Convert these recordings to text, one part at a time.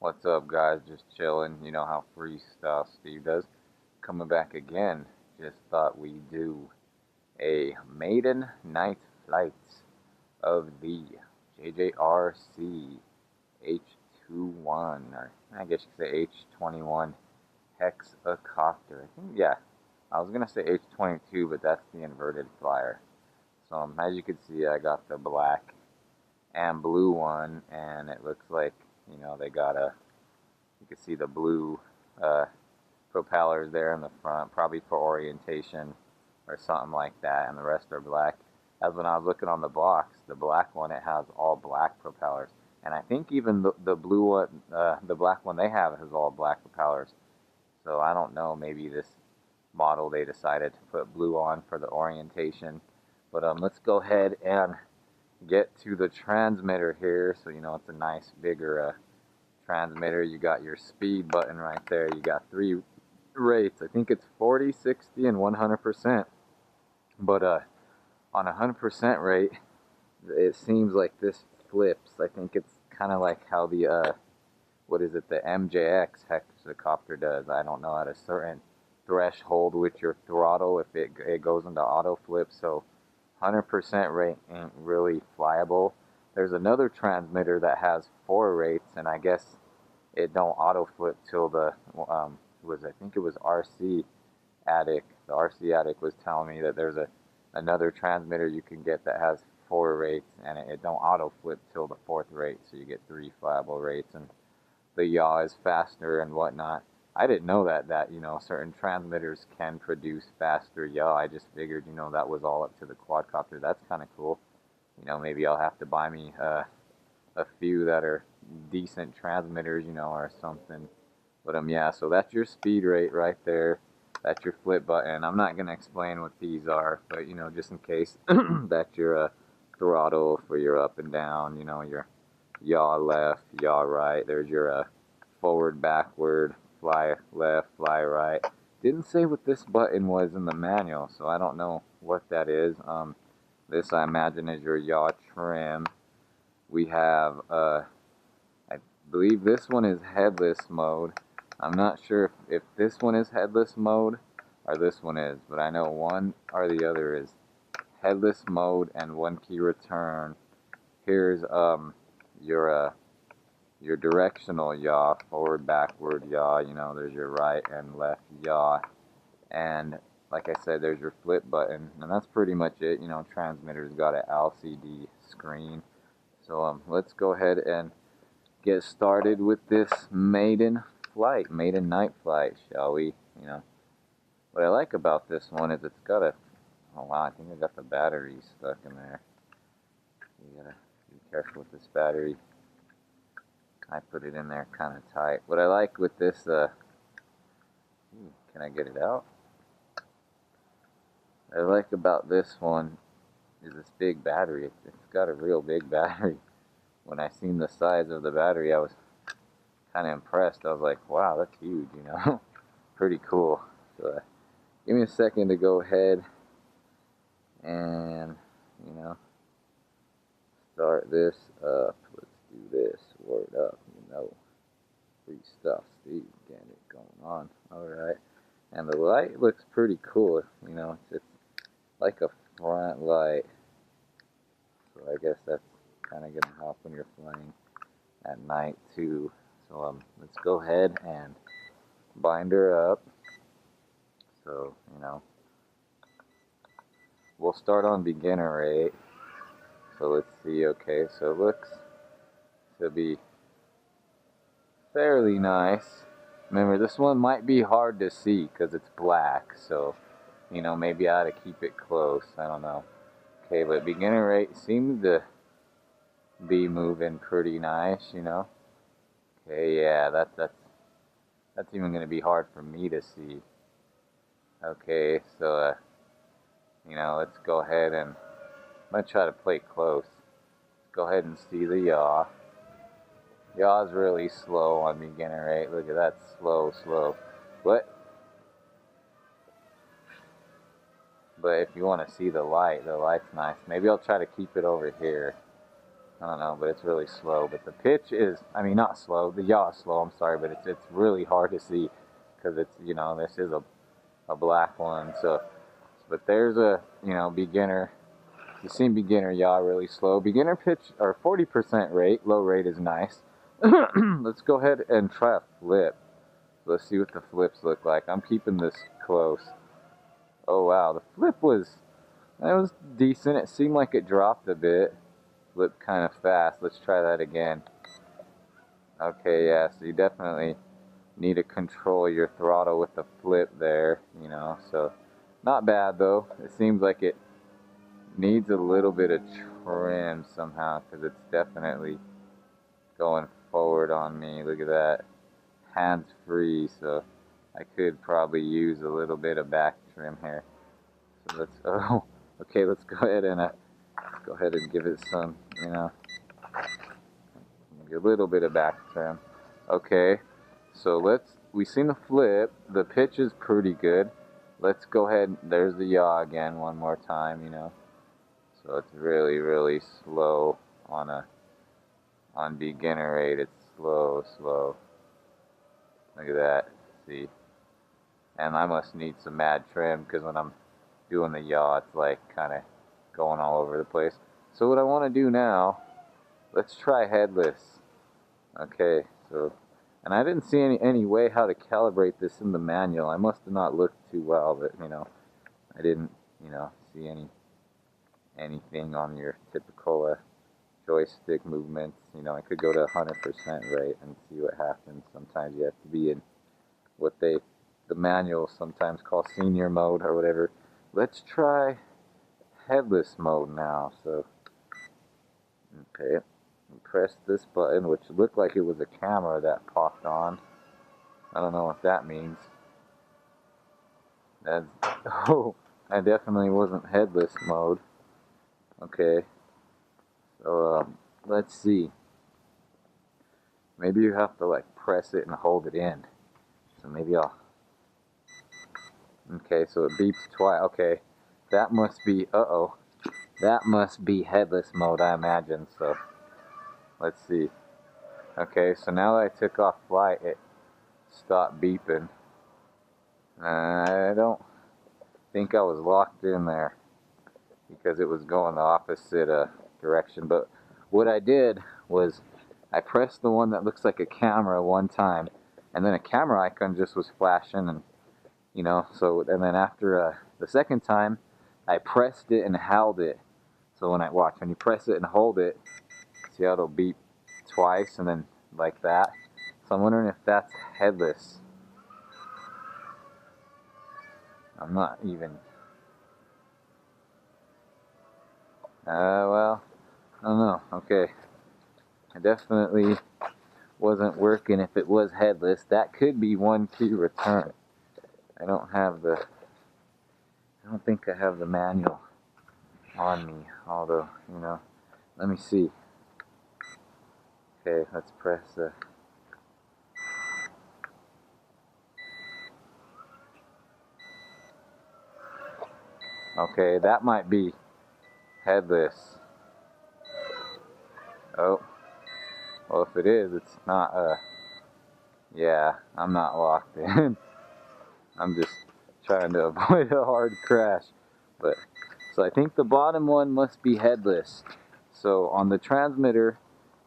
What's up, guys? Just chilling. You know how Freestyle Steve does. Coming back again. Just thought we'd do a maiden night flight of the JJRC H21, or I guess you could say H21 Hexacopter. I think, yeah, I was gonna say H22, but that's the inverted flyer. So as you can see, I got the black and blue one, and it looks like they got a you can see the blue uh, propellers there in the front, probably for orientation or something like that, and the rest are black. As when I was looking on the box, the black one, it has all black propellers, and I think even the blue one, the black one they have has all black propellers. So I don't know, maybe this model they decided to put blue on for the orientation. But let's go ahead and get to the transmitter here. So it's a nice bigger transmitter. You got your speed button right there. You got three rates. I think it's 40, 60, and 100%. But on 100% rate, it seems like this flips. I think it's kind of like how the what is it, the MJX hexacopter does. I don't know, at a certain threshold with your throttle, if it goes into auto flip. So 100% rate ain't really flyable. There's another transmitter that has 4 rates, and I guess it don't auto flip till the I think it was RC Addict. The RC Addict was telling me that there's another transmitter you can get that has 4 rates, and it don't auto flip till the 4th rate, so you get 3 flyable rates, and the yaw is faster and whatnot. I didn't know that certain transmitters can produce faster yaw. I just figured that was all up to the quadcopter. That's kind of cool. Maybe I'll have to buy me a few that are decent transmitters, or something. But yeah, so that's your speed rate right there. That's your flip button. I'm not gonna explain what these are, but just in case, that's your throttle for your up and down. Your yaw left, yaw right. There's your forward, backward, fly left, fly right. Didn't say what this button was in the manual, so I don't know what that is. This I imagine is your yaw trim. We have I believe this one is headless mode. I'm not sure if this one is headless mode or this one is, but I know one or the other is headless mode and one key return. Here's your directional yaw, forward, backward yaw. There's your right and left yaw, and like I said, there's your flip button, and that's pretty much it. Transmitter's got an LCD screen. So let's go ahead and get started with this maiden night flight, shall we? What I like about this one is it's got oh wow, I think I got the battery stuck in there. You gotta be careful with this battery. I put it in there kind of tight. What I like with this, can I get it out? What I like about this one is this big battery. It's got a real big battery. When I seen the size of the battery, I was kind of impressed. I was like, wow, that's huge, Pretty cool. So give me a second to go ahead and, start this up. Let's do this. Word up, Free stuff, Steve. Getting it going on. Alright. And the light looks pretty cool. It's like a front light. So I guess that's kind of going to help when you're flying at night too. So let's go ahead and bind her up. So we'll start on beginner rate. So let's see. Okay, so it looks to be fairly nice. Remember, this one might be hard to see because it's black, so maybe I ought to keep it close. I don't know. Okay, but beginner rate seems to be moving pretty nice. Okay, yeah, that's even gonna be hard for me to see. Okay, so let's go ahead and I'm gonna try to play close. Go ahead and see the yaw. Yaw's really slow on beginner rate. Look at that, slow. But if you want to see the light's nice. Maybe I'll try to keep it over here. I don't know, but it's really slow. But the pitch is, I mean, not slow. The yaw is slow. I'm sorry, but it's really hard to see because it's, you know, this is a black one. So, but there's a, you know, beginner. You've seen beginner yaw really slow. Beginner pitch or 40% rate. Low rate is nice. Let's go ahead and try a flip. Let's see what the flips look like. I'm keeping this close. Oh wow, the flip was, that was decent. It seemed like it dropped a bit. Flipped kind of fast. Let's try that again. Okay, yeah, so you definitely need to control your throttle with the flip there, you know, so not bad though. It seems like it needs a little bit of trim somehow because it's definitely going forward on me. Look at that. Hands free, so I could probably use a little bit of back trim here. So let's, oh, okay, let's go ahead and give it some, you know, a little bit of back trim. Okay, so we've seen the flip. The pitch is pretty good. Let's go ahead, there's the yaw again one more time, you know. So it's really, really slow on beginner rate. It's slow. Look at that, see. And I must need some mad trim because when I'm doing the yaw, it's like kind of going all over the place. So what I want to do now, let's try headless. Okay, so, and I didn't see any way how to calibrate this in the manual. I must have not looked too well, but you know, I didn't, you know, see anything on your typical joystick movements. You know, I could go to 100% rate and see what happens. Sometimes you have to be in what the manual sometimes call senior mode or whatever. Let's try headless mode now. So, okay. Press this button, which looked like it was a camera that popped on. I don't know what that means. That's, oh, I definitely wasn't headless mode. Okay, so let's see. Maybe you have to like press it and hold it in. So maybe I'll. Okay, so it beeps twice. Okay, that must be. That must be headless mode, I imagine. So let's see. Okay, so now that I took off flight, it stopped beeping. I don't think I was locked in there because it was going the opposite direction. But what I did was I pressed the one that looks like a camera one time, and then a camera icon just was flashing, and you know. So and then after the second time, I pressed it and held it. So when you press it and hold it, see how it'll beep twice and then like that. So I'm wondering if that's headless. I'm not even. Well, I don't know. Okay. I definitely wasn't working if it was headless. That could be one key return. I don't think I have the manual on me, although, you know, let me see. Okay, let's press okay, that might be headless. Oh, well, if it is, it's not, yeah, I'm not locked in. I'm just trying to avoid a hard crash. But, so I think the bottom one must be headless. So on the transmitter,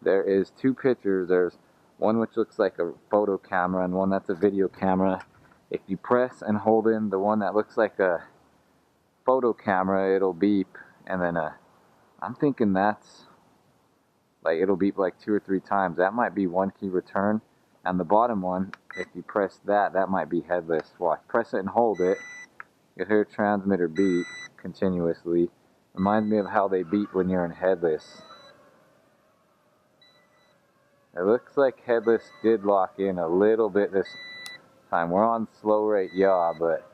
there is two pictures. There's one which looks like a photo camera and one that's a video camera. If you press and hold in the one that looks like a photo camera, it'll beep. And then I'm thinking that's like it'll beep like 2 or 3 times. That might be one key return. And the bottom one, if you press that, that might be headless. Watch, press it and hold it. You'll hear transmitter beep continuously. Reminds me of how they beep when you're in headless. It looks like headless did lock in a little bit this time. We're on slow rate yaw, but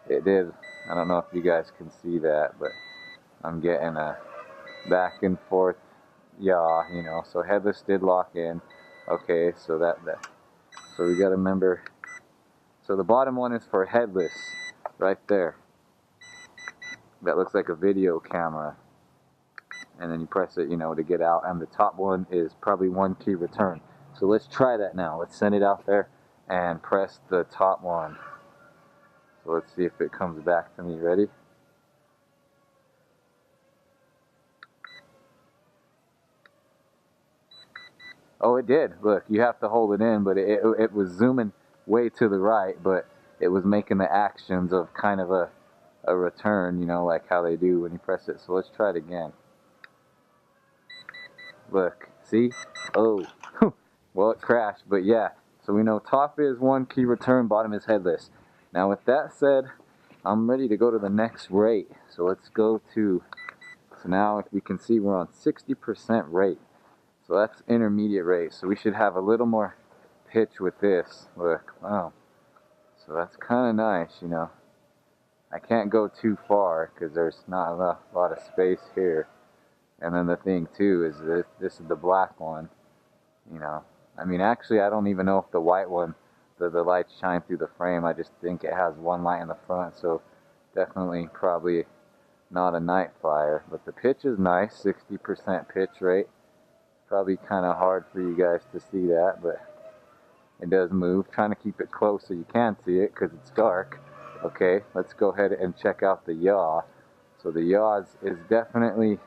it did. I don't know if you guys can see that, but I'm getting a back and forth yaw, you know. So headless did lock in. Okay, so so we gotta remember. So the bottom one is for headless, right there. That looks like a video camera. and then you press it, you know, to get out, and the top one is probably 1 key return. So let's try that now. Let's send it out there and press the top one. So let's see if it comes back to me. Ready? Oh, it did. Look, you have to hold it in, but it was zooming way to the right, but it was making the actions of kind of a return, you know, like how they do when you press it. So let's try it again. Look, see? Oh, well, it crashed, but yeah. So we know top is 1 key return, bottom is headless. Now with that said, I'm ready to go to the next rate. So let's go to, so now we can see we're on 60% rate. So that's intermediate rate. So we should have a little more pitch with this. Look, wow. So that's kind of nice, you know. I can't go too far because there's not a lot of space here. And then the thing too is this is the black one, you know. I mean, actually, I don't even know if the white one, the lights shine through the frame. I just think it has one light in the front, so definitely probably not a night flyer. But the pitch is nice, 60% pitch rate. Probably kind of hard for you guys to see that, but it does move. Trying to keep it close so you can see it because it's dark. Okay, let's go ahead and check out the yaw. So the yaw is definitely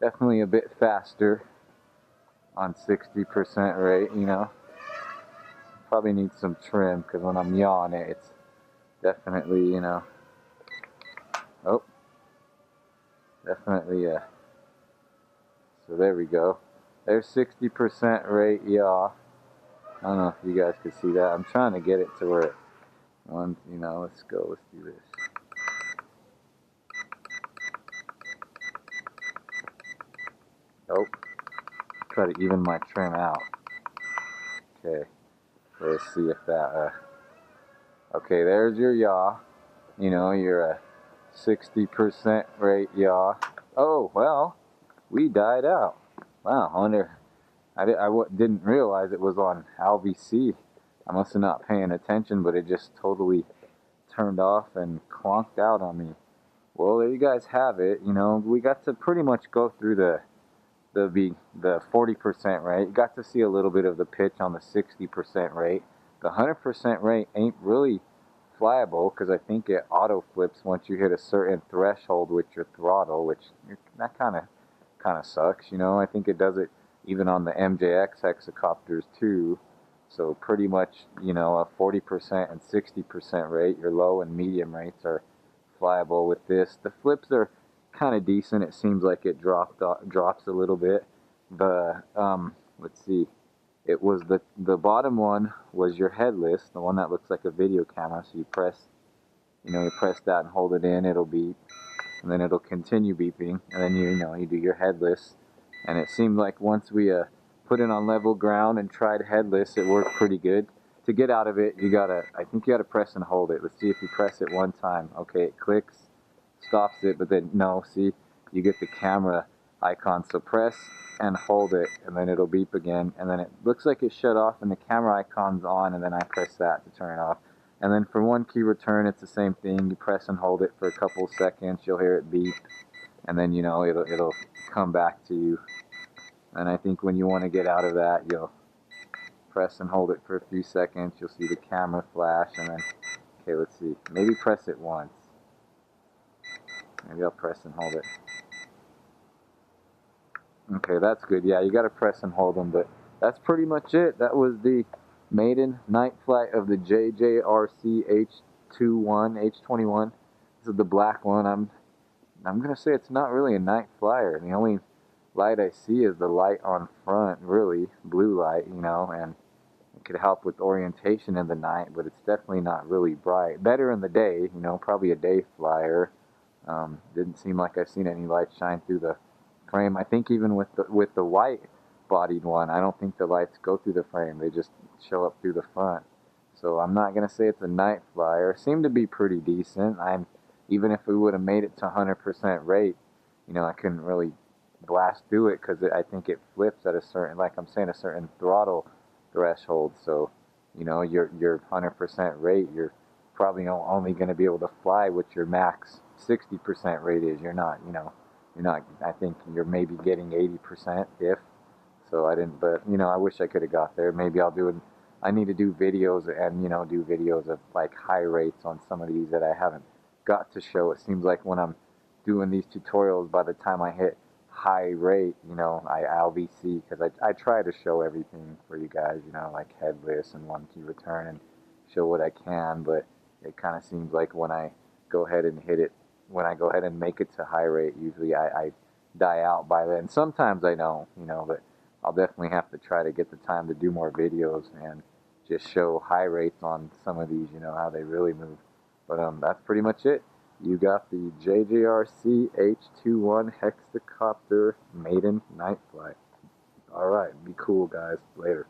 a bit faster on 60% rate, you know. Probably need some trim because when I'm yawing it, it's definitely, you know, oh, definitely, so there we go. There's 60% rate yaw. I don't know if you guys can see that. I'm trying to get it to where it, you know, let's go, let's do this. Oh, try to even my trim out. Okay, let's see if that, okay, there's your yaw. You know, you're a 60% rate yaw. Oh, well, we died out. Wow, I didn't realize it was on LVC. I must have not paying attention, but it just totally turned off and clonked out on me. Well, there you guys have it. You know, we got to pretty much go through the 40% rate. You got to see a little bit of the pitch on the 60% rate. The 100% rate ain't really flyable because I think it auto flips once you hit a certain threshold with your throttle, which that kind of sucks, you know. I think it does it even on the MJX hexacopters too. So pretty much, you know, a 40% and 60% rate, your low and medium rates are flyable with this. The flips are kind of decent. It seems like it drops a little bit. The let's see, it was the bottom one was your headless, the one that looks like a video camera. So you press, you know, you press that and hold it in, it'll beep, and then it'll continue beeping, and then you know you do your headless. And it seemed like once we put it on level ground and tried headless, it worked pretty good. To get out of it, I think you gotta press and hold it. Let's see if you press it one time. Okay, it clicks, stops it, but then no, see, you get the camera icon. So press and hold it, and then it'll beep again, and then it looks like it shut off, and the camera icon's on, and then I press that to turn it off. And then for 1 key return, it's the same thing. You press and hold it for a couple seconds, you'll hear it beep, and then, you know, it'll come back to you. And I think when you want to get out of that, you'll press and hold it for a few seconds. You'll see the camera flash, and then, okay, let's see. Maybe press it once. Maybe I'll press and hold it. Okay, that's good. Yeah, you got to press and hold them, but that's pretty much it. That was the maiden night flight of the JJRC H21. This is the black one. I'm gonna say it's not really a night flyer. The only light I see is the light on front, really, blue light, you know, and it could help with orientation in the night, but it's definitely not really bright. Better in the day, you know, probably a day flyer. Didn't seem like I've seen any lights shine through the frame. I think even with the white bodied one, I don't think the lights go through the frame. They just show up through the front. So I'm not gonna say it's a night flyer. It seemed to be pretty decent. Even if we would have made it to 100% rate, you know, I couldn't really blast through it because I think it flips at a certain, like I'm saying, a certain throttle threshold. So, you know, your 100% rate, you're probably only going to be able to fly what your max 60% rate is. You're not, you know, you know, I think you're maybe getting 80% if. So I didn't, but you know, I wish I could have got there. Maybe I'll do it. I need to do videos and you know do videos of like high rates on some of these that I haven't got to show. It seems like when I'm doing these tutorials, by the time I hit high rate, you know, I'll be see because I try to show everything for you guys, you know, like headless and one key return and show what I can, but it kind of seems like when I go ahead and hit it, when I go ahead and make it to high rate, usually I die out by then. Sometimes I don't, you know, but I'll definitely have to try to get the time to do more videos and just show high rates on some of these, you know, how they really move. But that's pretty much it. You got the JJRC H21 Hexacopter Maiden Night Flight. All right, be cool, guys. Later.